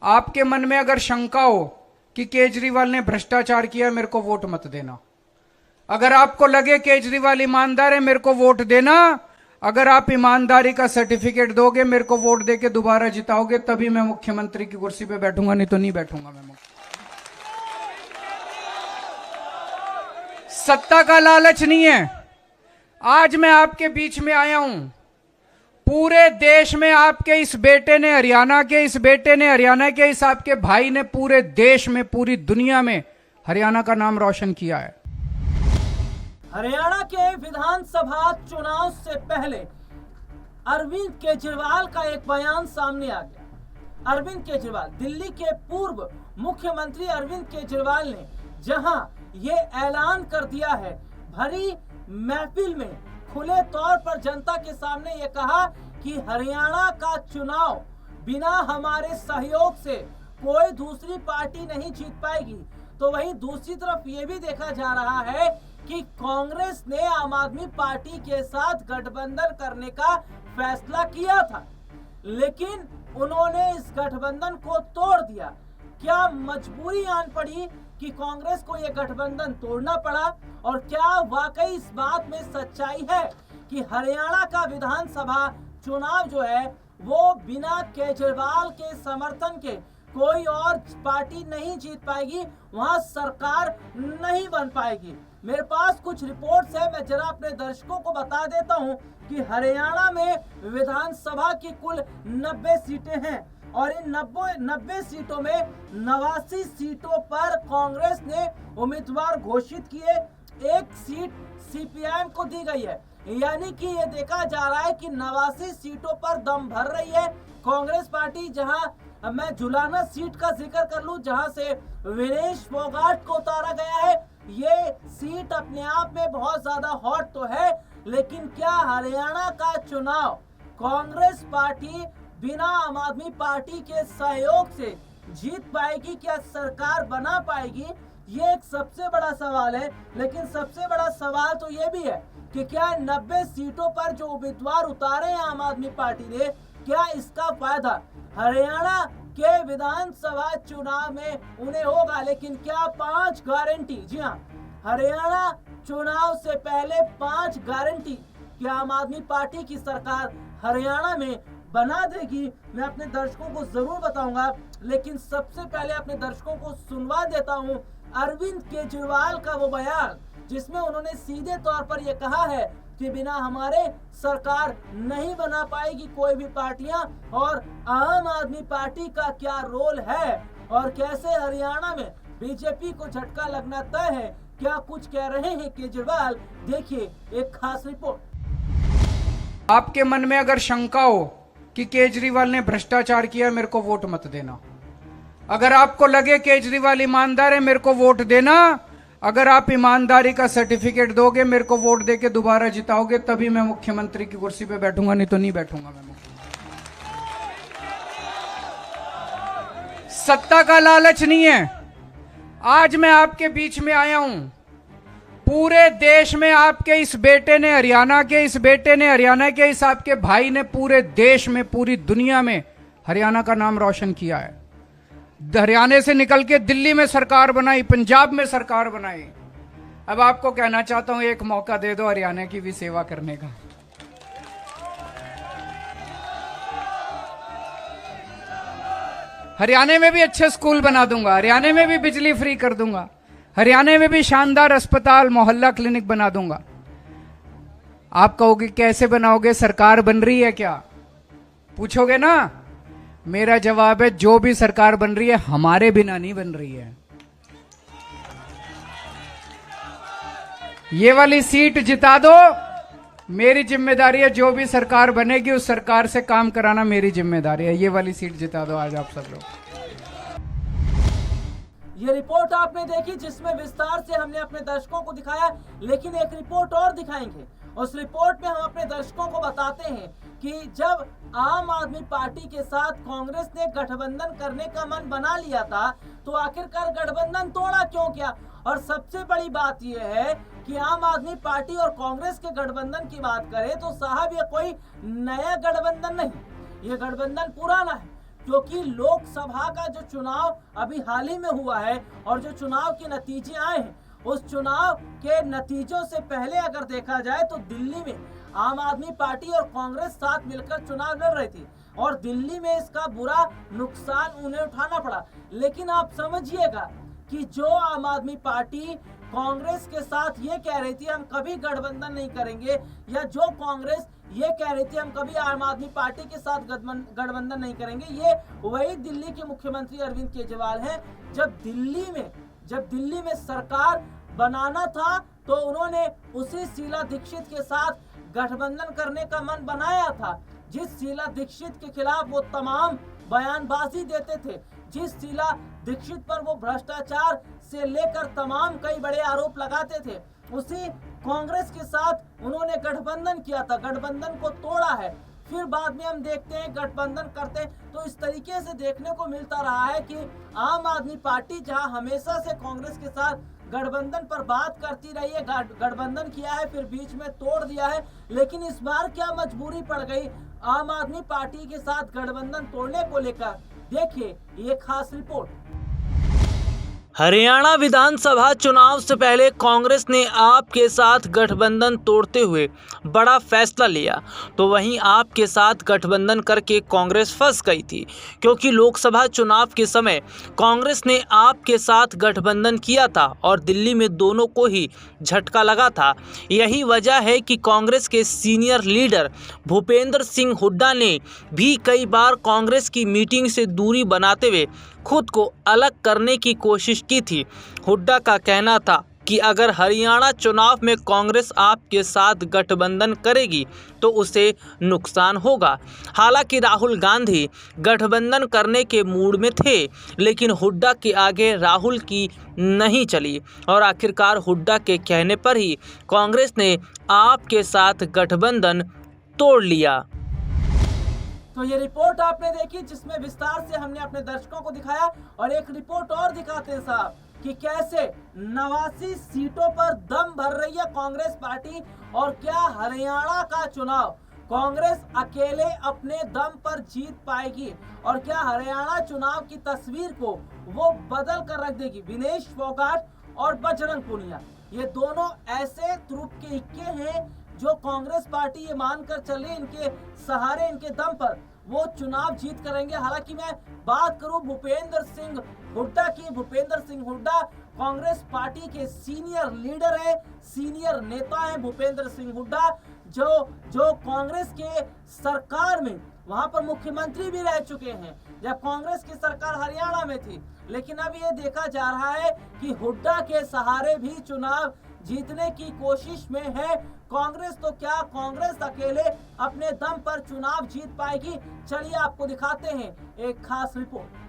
आपके मन में अगर शंका हो कि केजरीवाल ने भ्रष्टाचार किया, मेरे को वोट मत देना। अगर आपको लगे केजरीवाल ईमानदार है, मेरे को वोट देना। अगर आप ईमानदारी का सर्टिफिकेट दोगे, मेरे को वोट देके दोबारा जिताओगे, तभी मैं मुख्यमंत्री की कुर्सी पे बैठूंगा, नहीं तो नहीं बैठूंगा मैं। सत्ता का लालच नहीं है। आज मैं आपके बीच में आया हूं। पूरे देश में आपके इस बेटे ने, हरियाणा के इस बेटे ने, हरियाणा के इस आपके भाई ने पूरे देश में, पूरी दुनिया में हरियाणा का नाम रोशन किया है। हरियाणा के विधानसभा चुनाव से पहले अरविंद केजरीवाल का एक बयान सामने आ गया। अरविंद केजरीवाल, दिल्ली के पूर्व मुख्यमंत्री अरविंद केजरीवाल ने जहां ये ऐलान कर दिया है, भरी महफिल में खुले तौर पर जनता के सामने ये कहा कि हरियाणा का चुनाव बिना हमारे सहयोग से कोई दूसरी पार्टी नहीं जीत पाएगी। तो वहीं दूसरी तरफ ये भी देखा जा रहा है कि कांग्रेस ने आम आदमी पार्टी के साथ गठबंधन करने का फैसला किया था, लेकिन उन्होंने इस गठबंधन को तोड़ दिया। क्या मजबूरी आन पड़ी कि कांग्रेस को यह गठबंधन तोड़ना पड़ा? और क्या वाकई इस बात में सच्चाई है कि हरियाणा का विधानसभा चुनाव जो है वो बिना केजरीवाल के समर्थन के कोई और पार्टी नहीं जीत पाएगी, वहां सरकार नहीं बन पाएगी? मेरे पास कुछ रिपोर्ट्स है, मैं जरा अपने दर्शकों को बता देता हूं कि हरियाणा में विधानसभा की कुल 90 सीटें हैं और इन 90 सीटों में 89 सीटों पर कांग्रेस ने उम्मीदवार घोषित किए। एक सीट सीपीआईएम को दी गई है, यानी कि ये देखा जा रहा है कि 89 सीटों पर दम भर रही है कांग्रेस पार्टी। जहां मैं जुलाना सीट का जिक्र कर लूं, जहां से विनेश फोगाट को उतारा गया है, ये सीट अपने आप में बहुत ज्यादा हॉट तो है, लेकिन क्या हरियाणा का चुनाव कांग्रेस पार्टी बिना आम आदमी पार्टी के सहयोग से जीत पाएगी? क्या सरकार बना पाएगी? ये एक सबसे बड़ा सवाल है। लेकिन सबसे बड़ा सवाल तो ये भी है कि क्या 90 सीटों पर जो उम्मीदवार उतारे हैं आम आदमी पार्टी ने, क्या इसका फायदा हरियाणा के विधानसभा चुनाव में उन्हें होगा? लेकिन क्या 5 गारंटी, जी हाँ, हरियाणा चुनाव से पहले 5 गारंटी क्या आम आदमी पार्टी की सरकार हरियाणा में बना देगी? मैं अपने दर्शकों को जरूर बताऊंगा, लेकिन सबसे पहले अपने दर्शकों को सुनवा देता हूं अरविंद केजरीवाल का वो बयान, जिसमें उन्होंने सीधे तौर पर यह कहा है कि बिना हमारे सरकार नहीं बना पाएगी कोई भी पार्टियां, और आम आदमी पार्टी का क्या रोल है और कैसे हरियाणा में बीजेपी को झटका लगना तय है। क्या कुछ कह रहे हैं केजरीवाल, देखिए एक खास रिपोर्ट। आपके मन में अगर शंका हो कि केजरीवाल ने भ्रष्टाचार किया, मेरे को वोट मत देना। अगर आपको लगे केजरीवाल ईमानदार है, मेरे को वोट देना। अगर आप ईमानदारी का सर्टिफिकेट दोगे, मेरे को वोट देके दोबारा जिताओगे, तभी मैं मुख्यमंत्री की कुर्सी पे बैठूंगा, नहीं तो नहीं बैठूंगा मैं। सत्ता का लालच नहीं है। आज मैं आपके बीच में आया हूं। पूरे देश में आपके इस बेटे ने, हरियाणा के इस बेटे ने, हरियाणा के इस आपके भाई ने पूरे देश में, पूरी दुनिया में हरियाणा का नाम रोशन किया है। हरियाणा से निकल के दिल्ली में सरकार बनाई, पंजाब में सरकार बनाई। अब आपको कहना चाहता हूं, एक मौका दे दो हरियाणा की भी सेवा करने का। हरियाणा में भी अच्छे स्कूल बना दूंगा, हरियाणा में भी बिजली फ्री कर दूंगा, हरियाणा में भी शानदार अस्पताल, मोहल्ला क्लिनिक बना दूंगा। आप कहोगे कैसे बनाओगे, सरकार बन रही है क्या, पूछोगे ना? मेरा जवाब है, जो भी सरकार बन रही है हमारे बिना नहीं बन रही है। ये वाली सीट जिता दो, मेरी जिम्मेदारी है। जो भी सरकार बनेगी उस सरकार से काम कराना मेरी जिम्मेदारी है। ये वाली सीट जिता दो आज आप सब लोग। ये रिपोर्ट आपने देखी, जिसमें विस्तार से हमने अपने दर्शकों को दिखाया, लेकिन एक रिपोर्ट और दिखाएंगे। उस रिपोर्ट में हम अपने दर्शकों को बताते हैं कि जब आम आदमी पार्टी के साथ कांग्रेस ने गठबंधन करने का मन बना लिया था, तो आखिरकार गठबंधन तोड़ा क्यों क्या? और सबसे बड़ी बात यह है कि आम आदमी पार्टी और कांग्रेस के गठबंधन की बात करें तो साहब ये कोई नया गठबंधन नहीं, ये गठबंधन पुराना है। क्योंकि लोकसभा का जो चुनाव अभी हाल ही में हुआ है और जो चुनाव के नतीजे आए हैं, उस चुनाव के नतीजों से पहले अगर देखा जाए तो दिल्ली में आम आदमी पार्टी और कांग्रेस साथ मिलकर चुनाव लड़ रही थी और दिल्ली में इसका बुरा नुकसान उन्हें उठाना पड़ा। लेकिन आप समझिएगा कि जो आम आदमी पार्टी कांग्रेस के साथ ये कह रही थी हम कभी गठबंधन नहीं करेंगे, या जो कांग्रेस ये कह रही थी हम कभी आम आदमी पार्टी के साथ गठबंधन नहीं करेंगे, ये वही दिल्ली के मुख्यमंत्री अरविंद केजरीवाल हैं। जब दिल्ली में सरकार बनाना था तो उन्होंने उसी शीला दीक्षित के साथ गठबंधन करने का मन बनाया था, जिस शीला दीक्षित के खिलाफ वो तमाम बयानबाजी देते थे, जिस शीला दीक्षित पर वो भ्रष्टाचार से लेकर तमाम कई बड़े आरोप लगाते थे, उसी कांग्रेस के साथ उन्होंने गठबंधन किया था, गठबंधन को तोड़ा है। फिर बाद में हम देखते हैं गठबंधन करते हैं तो इस तरीके से देखने को मिलता रहा है कि आम आदमी पार्टी जहां हमेशा से कांग्रेस के साथ गठबंधन पर बात करती रही है, गठबंधन किया है, फिर बीच में तोड़ दिया है, लेकिन इस बार क्या मजबूरी पड़ गई आम आदमी पार्टी के साथ गठबंधन तोड़ने को लेकर? देखिए ये खास रिपोर्ट। हरियाणा विधानसभा चुनाव से पहले कांग्रेस ने आप के साथ गठबंधन तोड़ते हुए बड़ा फैसला लिया, तो वहीं आप के साथ गठबंधन करके कांग्रेस फंस गई थी, क्योंकि लोकसभा चुनाव के समय कांग्रेस ने आप के साथ गठबंधन किया था और दिल्ली में दोनों को ही झटका लगा था। यही वजह है कि कांग्रेस के सीनियर लीडर भूपेंद्र सिंह हुड्डा ने भी कई बार कांग्रेस की मीटिंग से दूरी बनाते हुए खुद को अलग करने की कोशिश की थी। हुड्डा का कहना था कि अगर हरियाणा चुनाव में कांग्रेस आपके साथ गठबंधन करेगी तो उसे नुकसान होगा। हालांकि राहुल गांधी गठबंधन करने के मूड में थे, लेकिन हुड्डा के आगे राहुल की नहीं चली और आखिरकार हुड्डा के कहने पर ही कांग्रेस ने आपके साथ गठबंधन तोड़ लिया। तो ये रिपोर्ट आपने देखी जिसमें विस्तार से हमने अपने दर्शकों को दिखाया, और एक रिपोर्ट और दिखाते हैं साहब कि कैसे 89 सीटों पर दम भर रही है कांग्रेस पार्टी, और क्या हरियाणा का चुनाव कांग्रेस अकेले अपने दम पर जीत पाएगी, और क्या हरियाणा चुनाव की तस्वीर को वो बदल कर रख देगी। विनेश फोगाट और बजरंग पूनिया ये दोनों ऐसे तुरुप के इक्के हैं जो कांग्रेस पार्टी ये मानकर चले इनके सहारे, इनके दम पर वो चुनाव जीत करेंगे। हालांकि मैं बात करूं भूपेंद्र सिंह हुड्डा की, भूपेंद्र सिंह हुड्डा कांग्रेस पार्टी के सीनियर लीडर हैं, सीनियर नेता हैं भूपेंद्र सिंह हुड्डा, जो कांग्रेस के सरकार में वहां पर मुख्यमंत्री भी रह चुके हैं जब कांग्रेस की सरकार हरियाणा में थी। लेकिन अब ये देखा जा रहा है कि हुड्डा के सहारे भी चुनाव जीतने की कोशिश में है कांग्रेस। तो क्या कांग्रेस अकेले अपने दम पर चुनाव जीत पाएगी? चलिए आपको दिखाते हैं एक खास रिपोर्ट।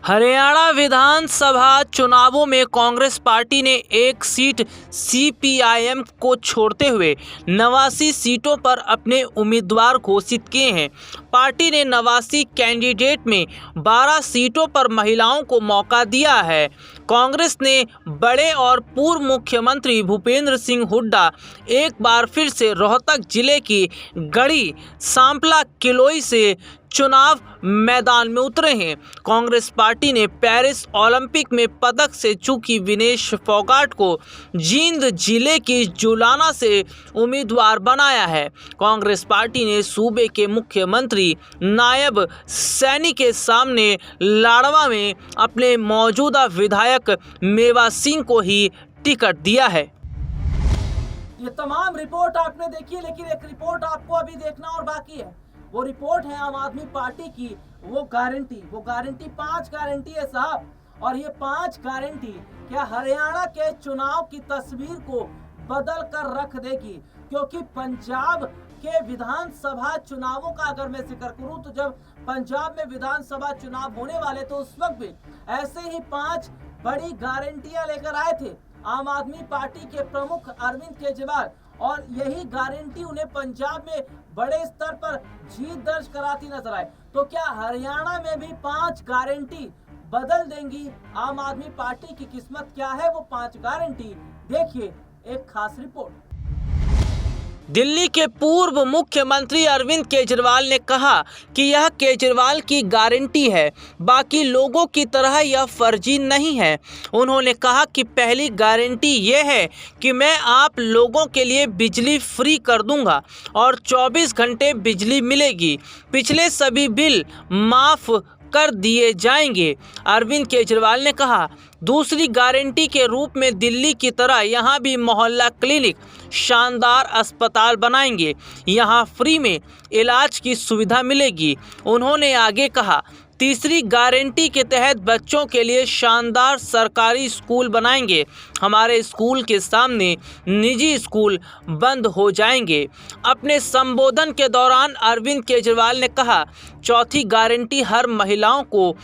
हरियाणा विधानसभा चुनावों में कांग्रेस पार्टी ने एक सीट सीपीआईएम को छोड़ते हुए 89 सीटों पर अपने उम्मीदवार घोषित किए हैं। पार्टी ने 89 कैंडिडेट में 12 सीटों पर महिलाओं को मौका दिया है। कांग्रेस ने बड़े और पूर्व मुख्यमंत्री भूपेंद्र सिंह हुड्डा एक बार फिर से रोहतक जिले की गढ़ी सांपला किलोई से चुनाव मैदान में उतरे हैं। कांग्रेस पार्टी ने पेरिस ओलंपिक में पदक से चूकी विनेश फोगाट को जींद जिले की जुलाना से उम्मीदवार बनाया है। कांग्रेस पार्टी ने सूबे के मुख्यमंत्री नायब सैनी के सामने लाडवा में अपने मौजूदा विधायक मेवा सिंह को ही टिकट दिया है। ये तमाम रिपोर्ट आपने देखी, लेकिन एक रिपोर्ट आपको अभी देखना और बाकी है। वो रिपोर्ट है आम आदमी पार्टी की, वो गारंटी 5 गारंटी है साहब। और ये 5 गारंटी क्या हरियाणा के चुनाव की तस्वीर को बदल कर रख देगी? क्योंकि पंजाब के विधानसभा चुनावों का अगर मैं जिक्र करूं तो जब पंजाब में विधानसभा चुनाव होने वाले तो उस वक्त भी ऐसे ही 5 बड़ी गारंटियां लेकर आए थे आम आदमी पार्टी के प्रमुख अरविंद केजरीवाल, और यही गारंटी उन्हें पंजाब में बड़े स्तर पर जीत दर्ज कराती नजर आए। तो क्या हरियाणा में भी 5 गारंटी बदल देंगी आम आदमी पार्टी की किस्मत? क्या है वो 5 गारंटी? देखिए एक खास रिपोर्ट। दिल्ली के पूर्व मुख्यमंत्री अरविंद केजरीवाल ने कहा कि यह केजरीवाल की गारंटी है, बाकी लोगों की तरह यह फर्जी नहीं है। उन्होंने कहा कि पहली गारंटी ये है कि मैं आप लोगों के लिए बिजली फ्री कर दूंगा और 24 घंटे बिजली मिलेगी। पिछले सभी बिल माफ़ कर दिए जाएंगे। अरविंद केजरीवाल ने कहा, दूसरी गारंटी के रूप में दिल्ली की तरह यहाँ भी मोहल्ला क्लिनिक, शानदार अस्पताल बनाएंगे। यहाँ फ्री में इलाज की सुविधा मिलेगी। उन्होंने आगे कहा, तीसरी गारंटी के तहत बच्चों के लिए शानदार सरकारी स्कूल बनाएंगे। हमारे स्कूल के सामने निजी स्कूल बंद हो जाएंगे। अपने संबोधन के दौरान अरविंद केजरीवाल ने कहा, चौथी गारंटी हर महिलाओं को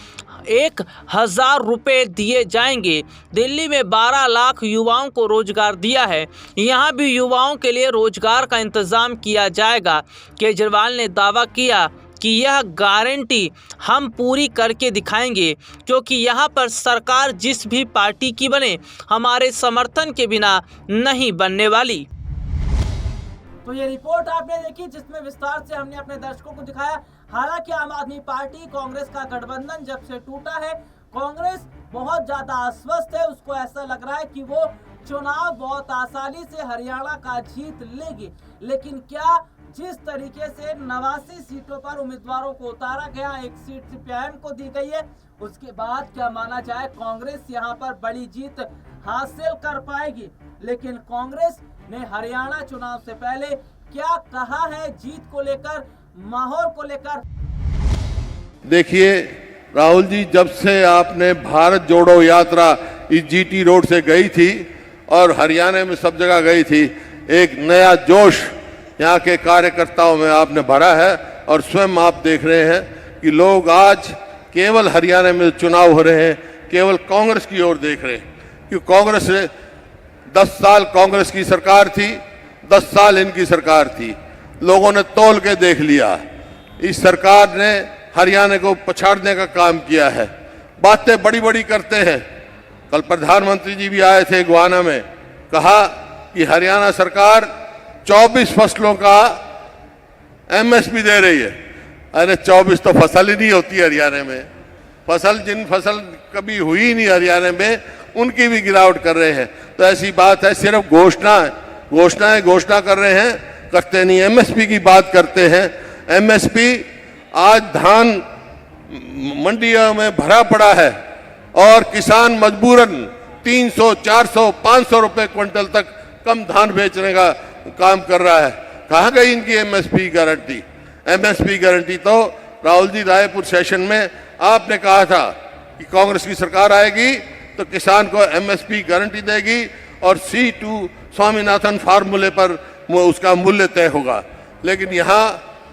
1,000 रुपये दिए जाएंगे। दिल्ली में 12 लाख युवाओं को रोजगार दिया है, यहाँ भी युवाओं के लिए रोजगार का इंतजाम किया जाएगा। केजरीवाल ने दावा किया कि यह गारंटी हम पूरी करके दिखाएंगे, क्योंकि यहाँ पर सरकार जिस भी पार्टी की बने, हमारे समर्थन के बिना नहीं बनने वाली। तो ये रिपोर्ट आपने देखी जिसमें विस्तार से हमने अपने दर्शकों को दिखाया। हालांकि आम आदमी पार्टी कांग्रेस का गठबंधन जब से टूटा है, कांग्रेस बहुत ज्यादा अस्वस्थ है। उसको ऐसा लग रहा है कि वो चुनाव बहुत आसानी से हरियाणा का जीत लेगी। लेकिन क्या जिस तरीके से 89 सीटों पर उम्मीदवारों को उतारा गया, एक सीट सीपीआईएम को दी गई है, उसके बाद क्या माना जाए कांग्रेस यहां पर बड़ी जीत हासिल कर पाएगी। लेकिन कांग्रेस ने हरियाणा चुनाव से पहले क्या कहा है जीत को लेकर, माहौल को लेकर? देखिए राहुल जी, जब से आपने भारत जोड़ो यात्रा इस जीटी रोड से गई थी और हरियाणा में सब जगह गई थी, एक नया जोश यहाँ के कार्यकर्ताओं में आपने भरा है। और स्वयं आप देख रहे हैं कि लोग आज केवल हरियाणा में चुनाव हो रहे हैं, केवल कांग्रेस की ओर देख रहे हैं। क्योंकि कांग्रेस 10 साल कांग्रेस की सरकार थी, 10 साल इनकी सरकार थी। लोगों ने तौल के देख लिया, इस सरकार ने हरियाणा को पछाड़ने का काम किया है। बातें बड़ी बड़ी करते हैं। कल प्रधानमंत्री जी भी आए थे गुआना में, कहा कि हरियाणा सरकार 24 फसलों का एमएसपी दे रही है। अरे 24 तो फसल ही नहीं होती हरियाणा में। जिन फसल कभी हुई ही नहीं हरियाणा में, उनकी भी गिरावट कर रहे हैं। तो ऐसी बात है, सिर्फ घोषणा कर रहे हैं, करते नहीं। एमएसपी की बात करते हैं। एमएसपी आज धान मंडियों में भरा पड़ा है और किसान मजबूरन 300, 400, 500 रुपए क्विंटल तक कम धान बेचने का काम कर रहा है। कहाँ गई इनकी एमएसपी गारंटी? एमएसपी गारंटी तो राहुल जी रायपुर सेशन में आपने कहा था कि कांग्रेस की सरकार आएगी तो किसान को एमएसपी गारंटी देगी और C2 स्वामीनाथन फार्मूले पर उसका मूल्य तय होगा। लेकिन यहाँ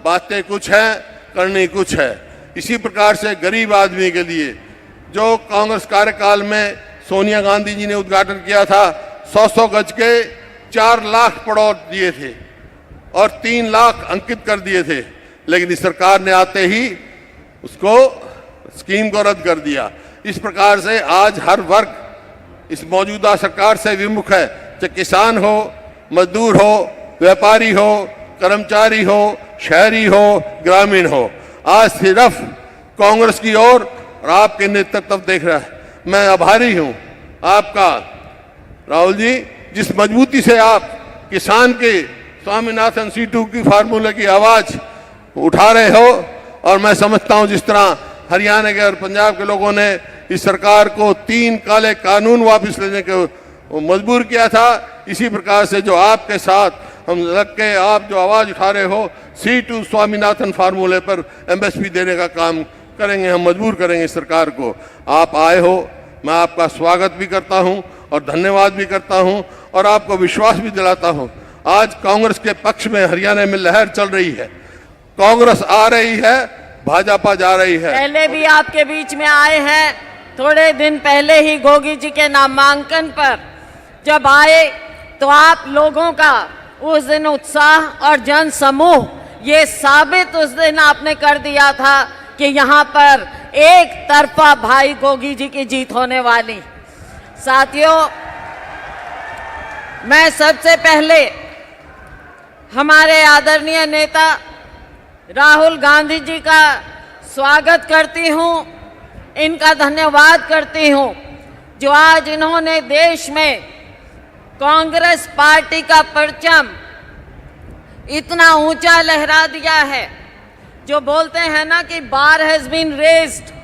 बातें कुछ हैं, करनी कुछ है। इसी प्रकार से गरीब आदमी के लिए जो कांग्रेस कार्यकाल में सोनिया गांधी जी ने उद्घाटन किया था, 100 गज के 4 लाख पड़ों दिए थे और 3 लाख अंकित कर दिए थे। लेकिन इस सरकार ने आते ही उसको स्कीम को रद्द कर दिया। इस प्रकार से आज हर वर्ग इस मौजूदा सरकार से विमुख है, चाहे किसान हो, मजदूर हो, व्यापारी हो, कर्मचारी हो, शहरी हो, ग्रामीण हो। आज सिर्फ कांग्रेस की ओर और आपके नेतृत्व देख रहा है। मैं आभारी हूं आपका राहुल जी, जिस मजबूती से आप किसान के स्वामीनाथन C2 की फार्मूले की आवाज उठा रहे हो। और मैं समझता हूं जिस तरह हरियाणा के और पंजाब के लोगों ने इस सरकार को 3 काले कानून वापस लेने को मजबूर किया था, इसी प्रकार से जो आपके साथ हम लग के आप जो आवाज उठा रहे हो, C2 स्वामीनाथन फार्मूले पर एमएसपी देने का काम करेंगे, हम मजबूर करेंगे इस सरकार को। आप आए हो, मैं आपका स्वागत भी करता हूं और धन्यवाद भी करता हूं और आपको विश्वास भी दिलाता हूं। आज कांग्रेस के पक्ष में हरियाणा में लहर चल रही है। कांग्रेस आ रही है, भाजपा जा रही है। पहले भी आपके बीच में आए हैं, थोड़े दिन पहले ही गोगी जी के नामांकन पर जब आए तो आप लोगों का उस दिन उत्साह और जन समूह ये साबित उस दिन आपने कर दिया था कि यहाँ पर एक तरफा भाई गोगी जी की जीत होने वाली। साथियों, मैं सबसे पहले हमारे आदरणीय नेता राहुल गांधी जी का स्वागत करती हूँ, इनका धन्यवाद करती हूँ जो आज इन्होंने देश में कांग्रेस पार्टी का परचम इतना ऊंचा लहरा दिया है। जो बोलते हैं ना कि बार हैज बीन रेज्ड,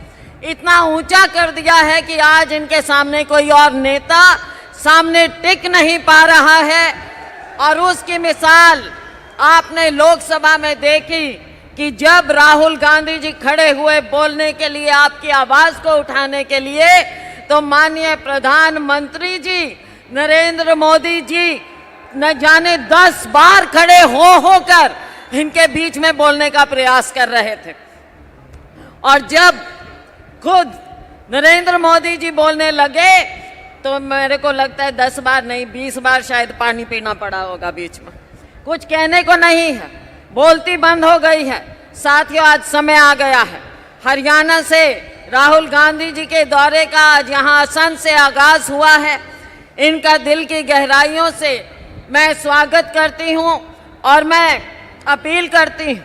इतना ऊंचा कर दिया है कि आज इनके सामने कोई और नेता सामने टिक नहीं पा रहा है। और उसकी मिसाल आपने लोकसभा में देखी कि जब राहुल गांधी जी खड़े हुए बोलने के लिए, आपकी आवाज को उठाने के लिए, तो माननीय प्रधानमंत्री जी नरेंद्र मोदी जी न जाने 10 बार खड़े होकर इनके बीच में बोलने का प्रयास कर रहे थे। और जब खुद नरेंद्र मोदी जी बोलने लगे तो मेरे को लगता है 10 बार नहीं 20 बार शायद पानी पीना पड़ा होगा बीच में। कुछ कहने को नहीं है, बोलती बंद हो गई है। साथियों, आज समय आ गया है। हरियाणा से राहुल गांधी जी के दौरे का आज यहाँ असम से आगाज हुआ है। इनका दिल की गहराइयों से मैं स्वागत करती हूँ और मैं अपील करती हूँ,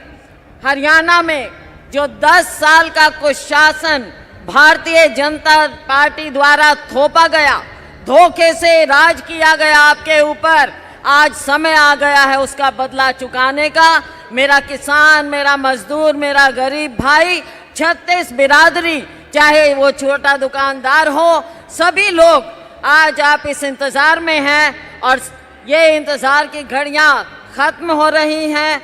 हरियाणा में जो 10 साल का कुशासन भारतीय जनता पार्टी द्वारा थोपा गया, धोखे से राज किया गया आपके ऊपर, आज समय आ गया है उसका बदला चुकाने का। मेरा किसान, मेरा मजदूर, मेरा गरीब भाई, 36 बिरादरी, चाहे वो छोटा दुकानदार हो, सभी लोग आज आप इस इंतजार में हैं और ये इंतजार की घड़ियां खत्म हो रही हैं।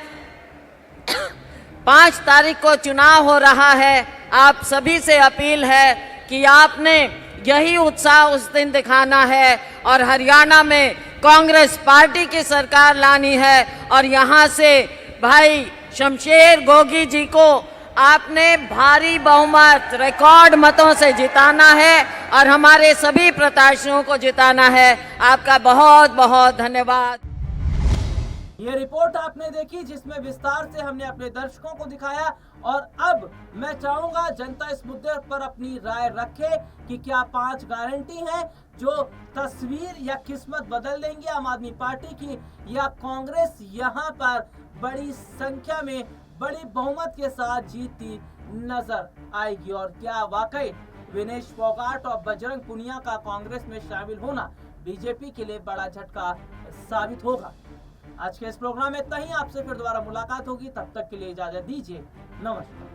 5 तारीख को चुनाव हो रहा है। आप सभी से अपील है कि आपने यही उत्साह उस दिन दिखाना है और हरियाणा में कांग्रेस पार्टी की सरकार लानी है। और यहाँ से भाई शमशेर गोगी जी को आपने भारी बहुमत, रिकॉर्ड मतों से जिताना है और हमारे सभी प्रत्याशियों को जिताना है। आपका बहुत बहुत धन्यवाद। ये रिपोर्ट आपने देखी जिसमें विस्तार से हमने अपने दर्शकों को दिखाया। और अब मैं चाहूंगा जनता इस मुद्दे पर अपनी राय रखे कि क्या 5 गारंटी हैं जो तस्वीर या किस्मत बदल देंगे आम आदमी पार्टी की, या कांग्रेस यहां पर बड़ी संख्या में बड़ी बहुमत के साथ जीतती नजर आएगी। और क्या वाकई विनेश फोगाट और बजरंग पुनिया का कांग्रेस में शामिल होना बीजेपी के लिए बड़ा झटका साबित होगा। आज के इस प्रोग्राम में इतना ही। आपसे फिर दोबारा मुलाकात होगी, तब तक के लिए इजाजत दीजिए। नमस्कार।